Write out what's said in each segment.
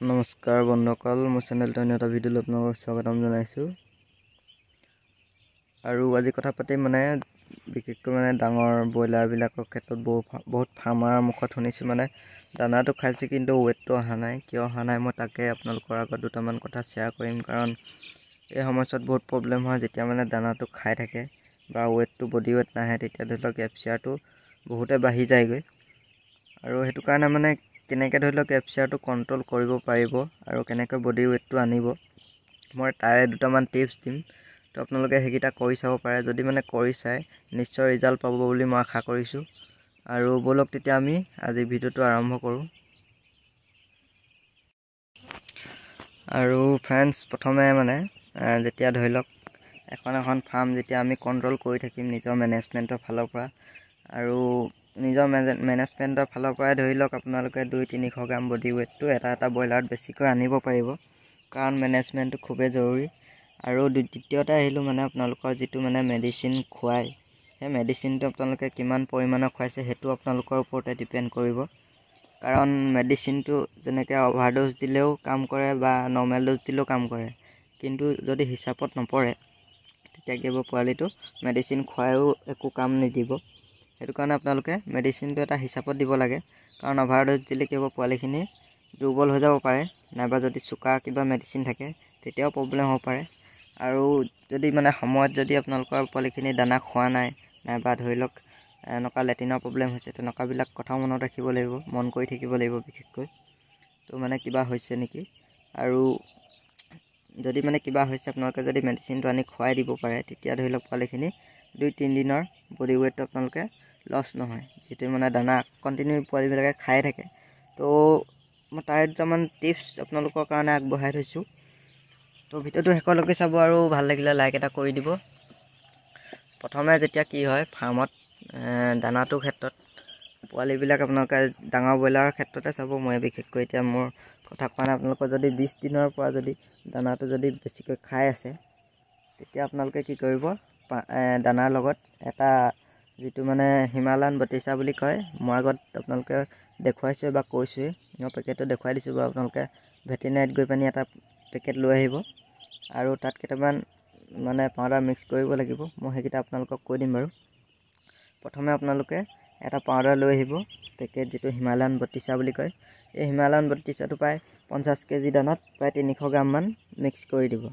নমস্কাৰ বন্ধুসকল, মোৰ চেনেলটো এটা ভিডিঅ'লৈ আপোনালোকক স্বাগতম জনাইছোঁ। আৰু আজি কথা পাতি বিশেষকৈ ডাঙৰ ব্ৰইলাৰবিলাকৰ ক্ষেত্ৰত বহুত ফাৰ্মাৰৰ মুখত শুনিছোঁ দানাটো খাইছে কিন্তু ৱেটটো অহা নাই। কিয় অহা নাই মই তাকে আপোনালোকৰ আগত দুটামান কথা শ্বেয়াৰ কৰিম। কাৰণ এই সময়ছোৱাত বহুত প্ৰব্লেম হয় যেতিয়া দানাটো খাই থাকে বা ৱেটটো বডি ৱেট নাহে, তেতিয়া ধৰি লওক FCRটো বহুতে বাঢ়ি যায়গৈ। আৰু সেইটো কাৰণে কেনেকৈ ধৰি লওক FCRটো কণ্ট্ৰল কৰিব পাৰিব আৰু কেনেকৈ বডি ৱেটটো আনিব, মই তাৰে দুটামান টিপছ দিম। তো আপোনালোকে সেইকেইটা কৰি চাব পাৰে। যদি কৰি চাই নিশ্চয় ৰিজাল্ট পাব বুলি মই আশা কৰিছোঁ। আৰু ব'লক তেতিয়া আমি আজি ভিডিঅ'টো আৰম্ভ কৰোঁ। আৰু ফ্ৰেণ্ডছ, প্ৰথমে যেতিয়া ধৰি লওক এখন ফাৰ্ম যেতিয়া আমি কণ্ট্ৰল কৰি থাকিম নিজৰ মেনেজমেণ্টৰ ফালৰ পৰা, আৰু নিজৰ মেনেজমেণ্টৰ ফালৰ পৰাই ধৰি লওক আপোনালোকে 200-300 গ্ৰাম বডি ৱেটটো এটা ব্ৰইলাৰত বেছিকৈ আনিব পাৰিব। কাৰণ মেনেজমেণ্টটো খুবেই জৰুৰী। আৰু দ্বিতীয়তে আহিলোঁ আপোনালোকৰ যিটো মেডিচিন খুৱায়, সেই মেডিচিনটো আপোনালোকে কিমান পৰিমাণৰ খুৱাইছে সেইটো আপোনালোকৰ ওপৰতে ডিপেণ্ড কৰিব। কাৰণ মেডিচিনটো যেনেকৈ অভাৰড'জ দিলেও কাম কৰে বা নৰ্মেল ড'জ দিলেও কাম কৰে, কিন্তু যদি হিচাপত নপৰে তেতিয়া কি হ'ব, পোৱালিটো মেডিচিন খুৱায়ো একো কাম নিদিব। সেইটো কাৰণে আপোনালোকে মেডিচিনটো এটা হিচাপত দিব লাগে। কাৰণ অভাৰড'জ দিলে কি হ'ব, পোৱালিখিনি দুৰ্বল হৈ যাব পাৰে, নাইবা যদি চোকা কিবা মেডিচিন থাকে তেতিয়াও প্ৰব্লেম হ'ব পাৰে। আৰু যদি সময়ত যদি আপোনালোকৰ পোৱালিখিনি দানা খোৱা নাই, নাইবা ধৰি লওক এনেকুৱা লেট্ৰিনৰ প্ৰব্লেম হৈছে, তেনেকুৱাবিলাক কথাও মনত ৰাখিব লাগিব, মন কৰি থাকিব লাগিব বিশেষকৈ। তো কিবা হৈছে নেকি, আৰু যদি কিবা হৈছে আপোনালোকে যদি মেডিচিনটো আনি খুৱাই দিব পাৰে, তেতিয়া ধৰি লওক পোৱালিখিনি 2-3 দিনৰ বডি ৱেটটো আপোনালোকে লছ নহয়। যিটো দানা কণ্টিনিউ পোৱালিবিলাকে খাই থাকে। তো মই তাৰে দুটামান টিপছ আপোনালোকৰ কাৰণে আগবঢ়াই থৈছোঁ। তো ভিডিঅ'টো শেষলৈকে চাব আৰু ভাল লাগিলে লাইক এটা কৰি দিব। প্ৰথমে যেতিয়া কি হয় ফাৰ্মত দানাটোৰ ক্ষেত্ৰত, পোৱালিবিলাক আপোনালোকে ডাঙৰ ব্ৰইলাৰৰ ক্ষেত্ৰতে চাব, মই বিশেষকৈ এতিয়া মোৰ কথা কোৱা নাই। আপোনালোকৰ যদি 20 দিনৰ পৰা যদি দানাটো যদি বেছিকৈ খাই আছে, তেতিয়া আপোনালোকে কি কৰিব, দানাৰ লগত এটা যিটো হিমালয়ান বটিচা বুলি কয়, মই আগত আপোনালোকে দেখুৱাইছোঁ বা কৈছোঁৱেই, মই পেকেটটো দেখুৱাই দিছোঁ বাৰু। আপোনালোকে ভেটেৰিনেৰীত গৈ পানি এটা পেকেট লৈ আহিব, আৰু তাত কেইটামান পাউডাৰ মিক্স কৰিব লাগিব। মই সেইকেইটা আপোনালোকক কৈ দিম বাৰু। প্ৰথমে আপোনালোকে এটা পাউডাৰ লৈ আহিব, পেকেট যিটো হিমালয়ান বটিচা বুলি কয়। এই হিমালয়ান বটিচাটো প্ৰায় 50 কেজি দানাত প্ৰায় 300 গ্ৰামমান মিক্স কৰি দিব।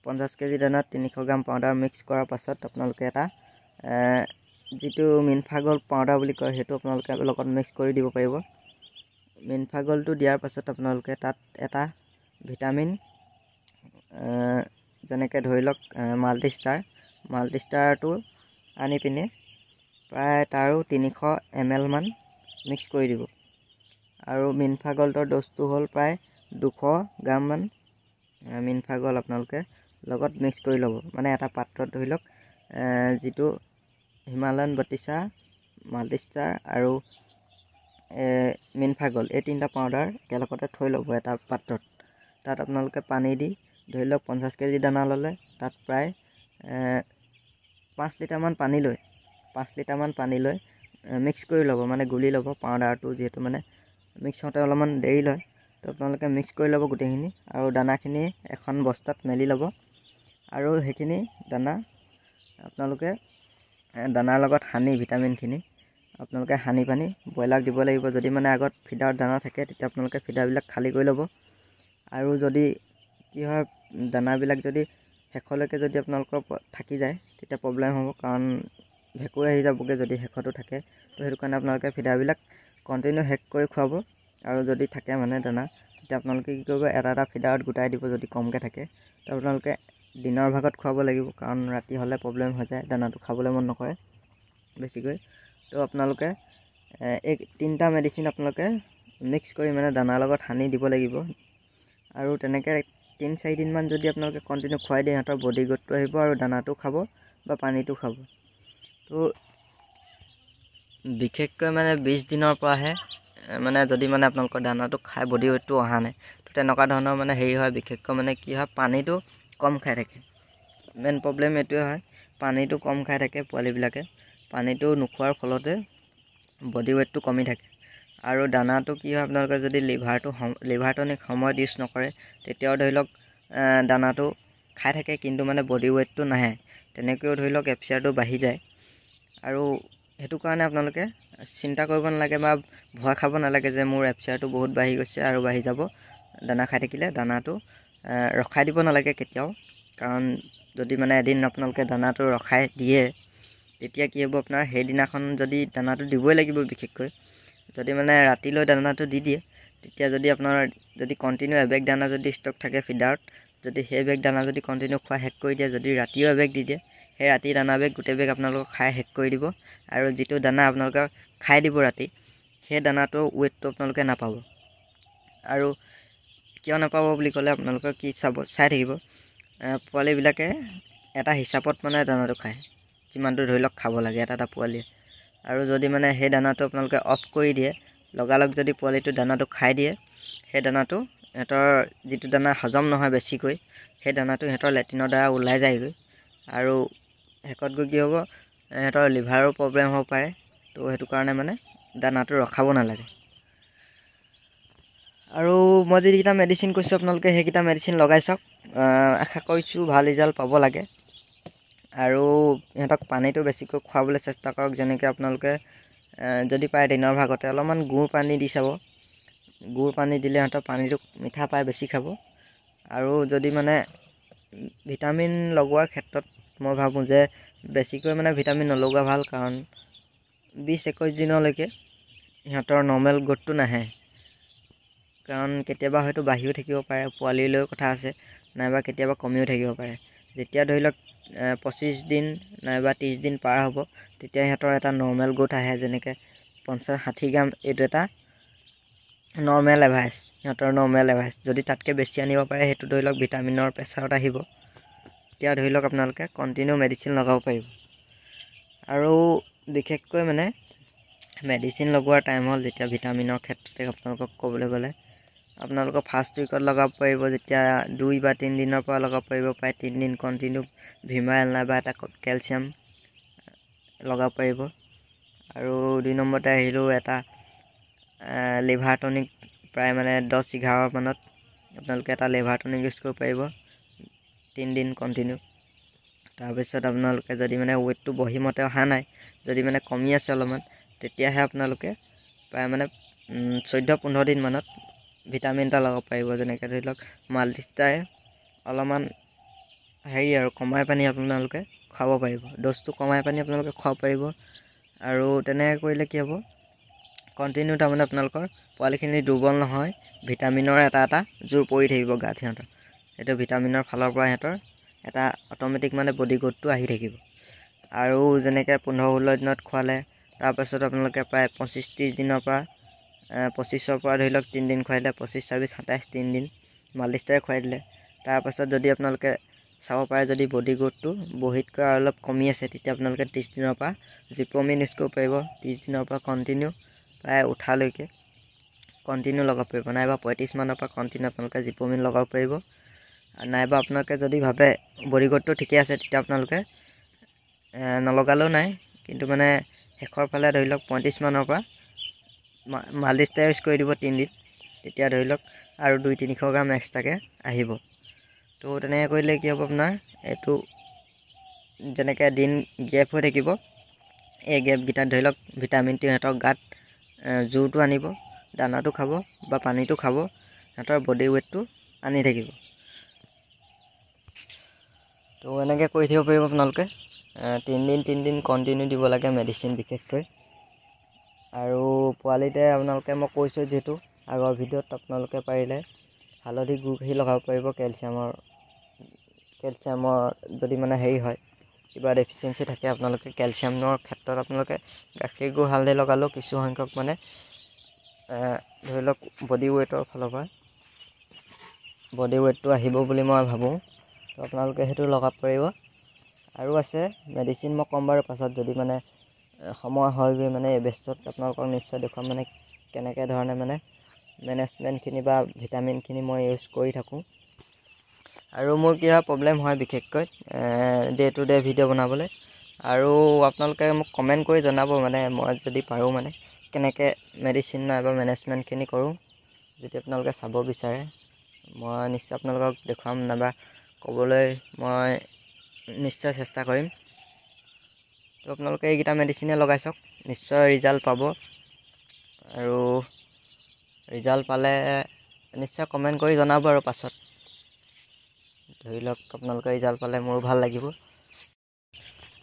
50 কেজি দানাত 300 গ্ৰাম পাউডাৰ মিক্স কৰাৰ পাছত আপোনালোকে এটা যিটো মিনফাগল পাউডাৰ বুলি কয়, সেইটো আপোনালোকে লগত মিক্স কৰি দিব পাৰিব। মিনফাগলটো দিয়াৰ পাছত আপোনালোকে তাত এটা ভিটামিন, যেনেকৈ ধৰি লওক মাল্টিষ্টাৰটো আনি পিনে প্ৰায় তাৰো 300 ml মান মিক্স কৰি দিব। আৰু মিনফাগলটোৰ ড'জটো হ'ল প্ৰায় 200 গ্ৰামমান মিনফাগল আপোনালোকে লগত মিক্স কৰি ল'ব। এটা পাত্ৰত ধৰি লওক যিটো হিমালয়ান বটিচা, মাল্টিষ্টাৰ আৰু মিনফাগল, এই তিনিটা পাউডাৰ একেলগতে থৈ ল'ব এটা পাত্ৰত। তাত আপোনালোকে পানী দি ধৰি লওক 50 কেজি দানা ল'লে, তাত প্ৰায় 5 লিটাৰমান পানী লৈ মিক্স কৰি ল'ব, গুলি ল'ব পাউডাৰটো, যিহেতু মিক্স হওঁতে অলপমান দেৰি লয়। তো আপোনালোকে মিক্স কৰি ল'ব গোটেইখিনি, আৰু দানাখিনি এখন বস্তাত মেলি ল'ব। আৰু সেইখিনি দানা আপোনালোকে দানাৰ লগত সানি, ভিটামিনখিনি আপোনালোকে সানি পানি ব্ৰইলাৰক দিব লাগিব। যদি আগত ফিডাৰত দানা থাকে, তেতিয়া আপোনালোকে ফিডাৰবিলাক খালী কৰি ল'ব। আৰু যদি কি হয়, দানাবিলাক যদি শেষলৈকে যদি আপোনালোকৰ থাকি যায়, তেতিয়া প্ৰব্লেম হ'ব। কাৰণ ভেঁকুৰ আহি যাবগৈ যদি শেষতো থাকে। তো সেইটো কাৰণে আপোনালোকে ফিডাৰবিলাক কণ্টিনিউ শেষ কৰি খুৱাব। আৰু যদি থাকে দানা, তেতিয়া আপোনালোকে কি কৰিব, এটা ফিডাৰত গোটাই দিব। যদি কমকৈ থাকে, তো আপোনালোকে দিনৰ ভাগত খুৱাব লাগিব, কাৰণ ৰাতি হ'লে প্ৰব্লেম হৈ যায়, দানাটো খাবলৈ মন নকৰে বেছিকৈ। তো আপোনালোকে এই 3টা মেডিচিন আপোনালোকে মিক্স কৰি দানাৰ লগত সানি দিব লাগিব। আৰু তেনেকৈ 3-4 দিনমান যদি আপোনালোকে কণ্টিনিউ খুৱাই দিয়ে, সিহঁতৰ বডি গ্ৰ'থটো আহিব আৰু দানাটো খাব বা পানীটো খাব। তো বিশেষকৈ 20 দিনৰ পৰাহে যদি আপোনালোকৰ দানাটো খাই বডি ৱেটটো অহা নাই, তো তেনেকুৱা ধৰণৰ হেৰি হয়। বিশেষকৈ কি হয়, পানীটো কম খাই থাকে। মেইন প্ৰব্লেম এইটোৱে হয়, পানীটো কম খাই থাকে পোৱালিবিলাকে। পানীটো নোখোৱাৰ ফলতে বডি ৱেটটো কমি থাকে। আৰু দানাটো কি হয় আপোনালোকে যদি লিভাৰ টনিক সময়ত ইউজ নকৰে তেতিয়াও ধৰি লওক দানাটো খাই থাকে কিন্তু মানে বডি ৱেইটটো নাহে, তেনেকৈও ধৰি লওক FCRটো বাঢ়ি যায়। আৰু সেইটো কাৰণে আপোনালোকে চিন্তা কৰিব নালাগে বা ভয় খাব নালাগে যে মোৰ FCRটো বহুত বাঢ়ি গৈছে আৰু বাঢ়ি যাব দানা খাই থাকিলে। দানাটো ৰখাই দিব নালাগে কেতিয়াও, কাৰণ যদি মানে এদিন আপোনালোকে দানাটো ৰখাই দিয়ে তেতিয়া কি হ'ব আপোনাৰ সেইদিনাখন যদি দানাটো দিবই লাগিব, বিশেষকৈ যদি মানে ৰাতিলৈ দানাটো দি দিয়ে তেতিয়া যদি আপোনাৰ যদি কণ্টিনিউ এবেগ দানা যদি ষ্টক থাকে ফিডাৰত, যদি সেই বেগ দানা যদি কণ্টিনিউ খোৱা শেষ কৰি দিয়ে, যদি ৰাতিও এবেগ দি দিয়ে, সেই ৰাতি দানা বেগ গোটেই বেগ আপোনালোকক খাই শেষ কৰি দিব। আৰু যিটো দানা আপোনালোকক খাই দিব ৰাতি, সেই দানাটোৰ ৱেইটটো আপোনালোকে নাপাব। আৰু কিয় নাপাব বুলি ক'লে আপোনালোকে কি চাই থাকিব, পোৱালিবিলাকে এটা হিচাপত মানে দানাটো খায়, যিমানটো ধৰি লওক খাব লাগে এটা পোৱালীয়ে। আৰু যদি মানে সেই দানাটো আপোনালোকে অফ কৰি দিয়ে, লগালগ যদি পোৱালিটো দানাটো খাই দিয়ে, সেই দানাটো সিহঁতৰ যিটো দানা হজম নহয় বেছিকৈ, সেই দানাটো সিহঁতৰ লেট্ৰিনৰ দ্বাৰা ওলাই যায়গৈ। আৰু শেষত গৈ কি হ'ব, সিহঁতৰ লিভাৰো প্ৰব্লেম হ'ব পাৰে। তো সেইটো কাৰণে মানে দানাটো ৰখাব নালাগে। আৰু মই যিকেইটা মেডিচিন কৈছোঁ আপোনালোকে সেইকেইটা মেডিচিন লগাই চাওক, আশা কৰিছোঁ ভাল ৰিজাল্ট পাব লাগে। আৰু সিহঁতক পানীটো বেছিকৈ খুৱাবলৈ চেষ্টা কৰক, যেনেকৈ আপোনালোকে যদি পাৰে দিনৰ ভাগতে অলপমান গুড় পানী দি চাব। গুড় পানী দিলে সিহঁতৰ পানীটো মিঠা পায়, বেছি খাব। আৰু যদি মানে ভিটামিন লগোৱাৰ ক্ষেত্ৰত মই ভাবোঁ যে বেছিকৈ মানে ভিটামিন নলগোৱা ভাল, কাৰণ 20-21 দিনলৈকে সিহঁতৰ নৰ্মেল গ্ৰ'থটো নাহে। কাৰণ কেতিয়াবা হয়তো বাঢ়িও থাকিব পাৰে, পোৱালিলৈও কথা আছে, নাইবা কেতিয়াবা কমিও থাকিব পাৰে। যেতিয়া ধৰি লওক 25 দিন নাইবা 30 দিন পাৰ হ'ব, তেতিয়া সিহঁতৰ এটা নৰ্মেল গ্ৰ'থ আহে, যেনেকৈ 50-60 গ্ৰাম, এইটো এটা নৰ্মেল এভাৰেজ, সিহঁতৰ নৰ্মেল এভাৰেজ। যদি তাতকৈ বেছি আনিব পাৰে, সেইটো ধৰি লওক ভিটামিনৰ প্ৰেছাৰত আহিব, তেতিয়া ধৰি লওক আপোনালোকে কণ্টিনিউ মেডিচিন লগাব পাৰিব। আৰু বিশেষকৈ মানে মেডিচিন লগোৱাৰ টাইম হ'ল যেতিয়া ভিটামিনৰ ক্ষেত্ৰতে আপোনালোকক ক'বলৈ গ'লে, আপোনালোকৰ ফাৰ্ষ্ট উইকত লগাব পাৰিব, যেতিয়া 2 বা 3 দিনৰ পৰা লগাব পাৰিব, প্ৰায় 3 দিন কণ্টিনিউ ভিমাইল নাইবা এটা কেলছিয়াম লগাব পাৰিব। আৰু 2 নম্বৰতে আহিলোঁ এটা লিভাৰ টনিক, প্ৰায় মানে 10-11 মানত আপোনালোকে এটা লিভাৰ টনিক ইউজ কৰিব পাৰিব 3 দিন কণ্টিনিউ। তাৰপিছত আপোনালোকে যদি মানে ৱেইটটো বহিমতে অহা নাই, যদি মানে কমি আছে অলপমান, তেতিয়াহে আপোনালোকে প্ৰায় মানে 14-15 দিন মানত ভিটামিন এটা লগাব পাৰিব, যেনেকৈ ধৰি লওক মাল্টিষ্টাৰে অলপমান আৰু কমাই পানী আপোনালোকে খুৱাব পাৰিব, ড'জটো কমাই পানী আপোনালোকে খুৱাব পাৰিব। আৰু তেনেকৈ কৰিলে কি হ'ব, কণ্টিনিউ তাৰমানে আপোনালোকৰ পোৱালিখিনি দুৰ্বল নহয়, ভিটামিনৰ এটা জোৰ পৰি থাকিব গাত সিহঁতৰ, সেইটো ভিটামিনৰ ফালৰ পৰা সিহঁতৰ এটা অট'মেটিক মানে বডি গ্ৰ'থটো আহি থাকিব। আৰু যেনেকৈ 15-16 দিনত খোৱালে, তাৰপাছত আপোনালোকে প্ৰায় 25-30 দিনৰ পৰা 25-ৰ পৰা ধৰি লওক 3 দিন খুৱাই দিলে, 25-26-27 3 দিন মাল্টিষ্টাৰে খুৱাই দিলে। তাৰপাছত যদি আপোনালোকে চাব পাৰে যদি বডি গ্ৰ'থটো বহীতকৈ অলপ কমি আছে, তেতিয়া আপোনালোকে 30 দিনৰ পৰা জিপ্ৰমিন ইউজ কৰিব পাৰিব। 30 দিনৰ পৰা কণ্টিনিউ প্ৰায় উঠালৈকে কণ্টিনিউ লগাব পাৰিব, নাইবা 35 মানৰ পৰা কণ্টিনিউ আপোনালোকে জিপ্ৰমিন লগাব পাৰিব। নাইবা আপোনালোকে যদি ভাবে বডি গ্ৰ'থটো ঠিকে আছে, তেতিয়া আপোনালোকে নলগালেও নাই, কিন্তু মানে শেষৰ ফালে ধৰি লওক 35 মানৰ পৰা মাল্টিষ্টাৰ ইউজ কৰি দিব 3 দিন, তেতিয়া ধৰি লওক আৰু 200-300 গ্ৰাম এক্সট্ৰাকৈ আহিব। তো তেনেকৈ কৰিলে কি হ'ব, আপোনাৰ এইটো যেনেকৈ দিন গেপ হৈ থাকিব, এই গেপকেইটাত ধৰি লওক ভিটামিনটো সিহঁতৰ গাত জোৰটো আনিব, দানাটো খাব বা পানীটো খাব, সিহঁতৰ বডি ৱেইটটো আনি থাকিব। তো এনেকৈ কৰি থাকিব পাৰিব আপোনালোকে 3 দিন কণ্টিনিউ দিব লাগে মেডিচিন বিশেষকৈ। আৰু পোৱালিতে আপোনালোকে মই কৈছোঁ যিহেতু আগৰ ভিডিঅ'ত, আপোনালোকে পাৰিলে হালধি গুড়ি লগাব পাৰিব, কেলছিয়ামৰ যদি মানে হয় কিবা ডেফিচিয়েঞ্চি থাকে, আপোনালোকে কেলছিয়ামৰ ক্ষেত্ৰত আপোনালোকে গাখীৰ গুড় হালধি লগালেও কিছু সংখ্যক মানে ধৰি লওক বডি ৱেইটৰ ফালৰ পৰা বডি ৱেইটটো আহিব বুলি মই ভাবোঁ। তো আপোনালোকে সেইটো লগাব পাৰিব। আৰু আছে মেডিচিন মই ক'ম বাৰু পাছত, যদি মানে সময় হয়গৈ মানে এই বেষ্টত আপোনালোকক নিশ্চয় দেখুৱাম, মানে কেনেকৈ ধৰণে মানে মেনেজমেণ্টখিনি বা ভিটামিনখিনি মই ইউজ কৰি থাকোঁ। আৰু মোৰ কি হয় প্ৰব্লেম হয় বিশেষকৈ ডে টু ডে ভিডিঅ' বনাবলৈ। আৰু আপোনালোকে মোক কমেণ্ট কৰি জনাব, মানে মই যদি পাৰোঁ মানে কেনেকৈ মেডিচিন নাইবা মেনেজমেণ্টখিনি কৰোঁ। যদি আপোনালোকে চাব বিচাৰে মই নিশ্চয় আপোনালোকক দেখুৱাম নাইবা ক'বলৈ মই নিশ্চয় চেষ্টা কৰিম। তো আপোনালোকে এইকেইটা মেডিচিনে লগাই চাওক, নিশ্চয় ৰিজাল্ট পাব। আৰু ৰিজাল্ট পালে নিশ্চয় কমেণ্ট কৰি জনাব। আৰু পাছত ধৰি লওক আপোনালোকে ৰিজাল্ট পালে মোৰো ভাল লাগিব।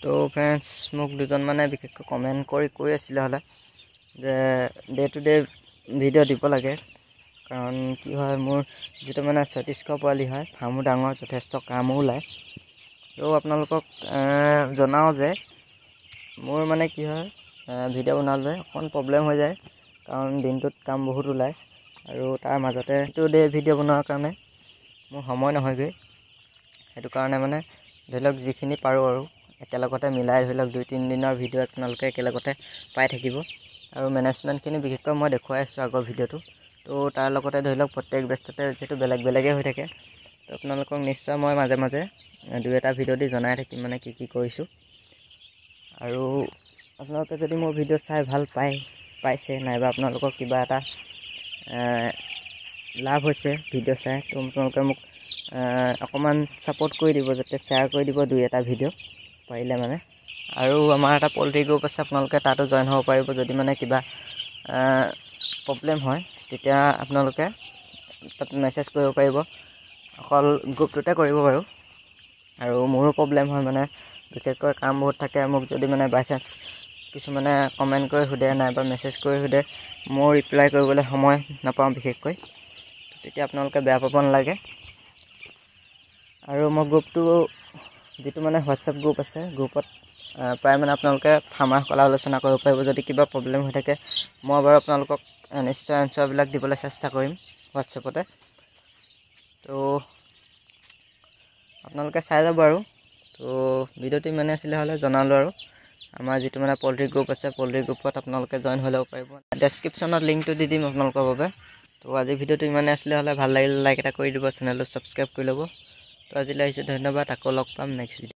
তো ফ্ৰেণ্ডছ, মোক দুজনমানে বিশেষকৈ কমেণ্ট কৰি কৈ আছিলে হ'লে যে ডে টু ডে ভিডিঅ' দিব লাগে, কাৰণ কি হয় মোৰ যিটো মানে 3600 পোৱালি হয়, ফাৰ্মো ডাঙৰ, যথেষ্ট কামো ওলায়। তো আপোনালোকক জনাওঁ যে মোৰ মানে কি হয় ভিডিঅ' বনালে অকণ প্ৰব্লেম হৈ যায়, কাৰণ দিনটোত কাম বহুত ওলায় আৰু তাৰ মাজতে ডে টু ডে ভিডিঅ' বনোৱাৰ কাৰণে মোৰ সময় নহয়গৈ। সেইটো কাৰণে মানে ধৰি লওক যিখিনি পাৰোঁ আৰু একেলগতে মিলাই ধৰি লওক 2-3 দিনৰ ভিডিঅ' আপোনালোকে একেলগতে পাই থাকিব। আৰু মেনেজমেণ্টখিনি বিশেষকৈ মই দেখুৱাই আছোঁ আগৰ ভিডিঅ'টো। তো তাৰ লগতে ধৰি লওক প্ৰত্যেক ব্যস্ততে যিহেতু বেলেগ বেলেগেই হৈ থাকে, তো আপোনালোকক নিশ্চয় মই মাজে মাজে 2-এটা ভিডিঅ' দি জনাই থাকিম মানে কি কৰিছোঁ। আৰু আপোনালোকে যদি মোৰ ভিডিঅ' চাই ভাল পাইছে নাইবা আপোনালোকৰ কিবা এটা লাভ হৈছে ভিডিঅ' চাই, তো আপোনালোকে মোক অকণমান ছাপোৰ্ট কৰি দিব, যাতে শ্বেয়াৰ কৰি দিব 2-এটা ভিডিঅ' পাৰিলে মানে। আৰু আমাৰ এটা পল্ট্ৰি গ্ৰুপ আছে, আপোনালোকে তাতো জইন হ'ব পাৰিব। যদি মানে কিবা প্ৰব্লেম হয় তেতিয়া আপোনালোকে তাত মেছেজ কৰিব পাৰিব, অকল গ্ৰুপটোতে কৰিব বাৰু। আৰু মোৰো প্ৰব্লেম হয় মানে বিশেষকৈ কাম বহুত থাকে। মোক যদি মানে বাই চান্স কিছুমানে কমেণ্ট কৰি সোধে নাইবা মেছেজ কৰি সোধে, মোৰ ৰিপ্লাই কৰিবলৈ সময় নাপাওঁ বিশেষকৈ, তেতিয়া আপোনালোকে বেয়া পাব নালাগে। আৰু মই গ্ৰুপটো যিটো মানে হোৱাটছএপ গ্ৰুপ আছে, গ্ৰুপত প্ৰায় মানে আপোনালোকে ফাৰ্মাৰসকলে আলোচনা কৰিব পাৰিব। যদি কিবা প্ৰব্লেম হৈ থাকে মই বাৰু আপোনালোকক নিশ্চয় এনচাৰবিলাক দিবলৈ চেষ্টা কৰিম হোৱাটছএপতে। তো আপোনালোকে চাই যাব। আৰু তো ভিডিঅ'টো ইমানেই আছিলে হ'লে জনালোঁ। আৰু আমাৰ যিটো মানে পল্ট্ৰি গ্ৰুপ আছে, পল্ট্ৰি গ্ৰুপত আপোনালোকে জইন হৈ ল'ব পাৰিব। ডেছক্ৰিপশ্যনত লিংকটো দি দিম আপোনালোকৰ বাবে। তো আজি ভিডিঅ'টো ইমানেই আছিলে হ'লে, ভাল লাগিলে লাইক এটা কৰি দিব, চেনেলটো ছাবস্ক্ৰাইব কৰি ল'ব। তো আজিলৈ আহিছোঁ, ধন্যবাদ। আকৌ লগ পাম নেক্সট ভিডিঅ'।